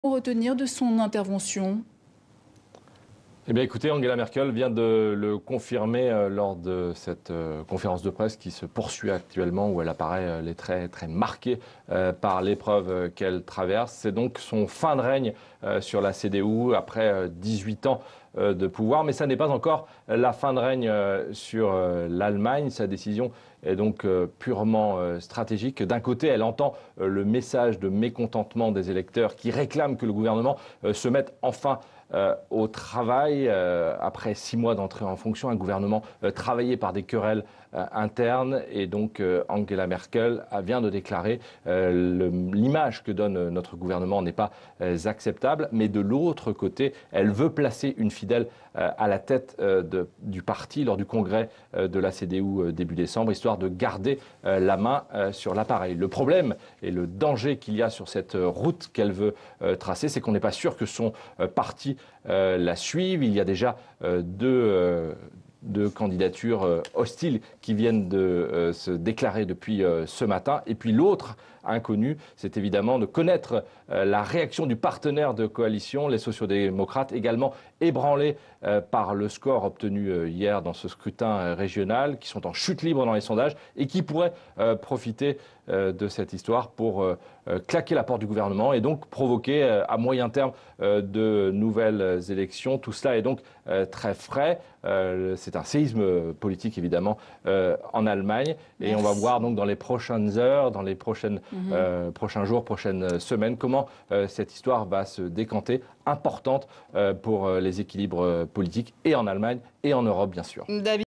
Retenir de son intervention? Eh bien, écoutez, Angela Merkel vient de le confirmer lors de cette conférence de presse qui se poursuit actuellement, où elle apparaît les traits très marqués par l'épreuve qu'elle traverse. C'est donc son fin de règne sur la CDU après 18 ans de pouvoir. Mais ça n'est pas encore la fin de règne sur l'Allemagne. Sa décision est donc purement stratégique. D'un côté, elle entend le message de mécontentement des électeurs qui réclament que le gouvernement se mette enfin au travail. Après 6 mois d'entrée en fonction, un gouvernement travaillé par des querelles internes. Et donc Angela Merkel vient de déclarer l'image que donne notre gouvernement n'est pas acceptable. Mais de l'autre côté, elle veut placer une fidèle à la tête du parti lors du congrès de la CDU début décembre, histoire de garder la main sur l'appareil. Le problème et le danger qu'il y a sur cette route qu'elle veut tracer, c'est qu'on n'est pas sûr que son parti la suive. Il y a déjà deux candidatures hostiles qui viennent de se déclarer depuis ce matin. Et puis l'autre inconnu, c'est évidemment de connaître la réaction du partenaire de coalition, les sociodémocrates, également ébranlés par le score obtenu hier dans ce scrutin régional, qui sont en chute libre dans les sondages et qui pourraient profiter de cette histoire pour claquer la porte du gouvernement et donc provoquer à moyen terme de nouvelles élections. Tout cela est donc très frais. C'est un séisme politique évidemment en Allemagne. Et on va voir donc dans les prochaines heures, dans les prochains jours, prochaines semaines, comment cette histoire va se décanter, importante pour les équilibres politiques et en Allemagne et en Europe bien sûr.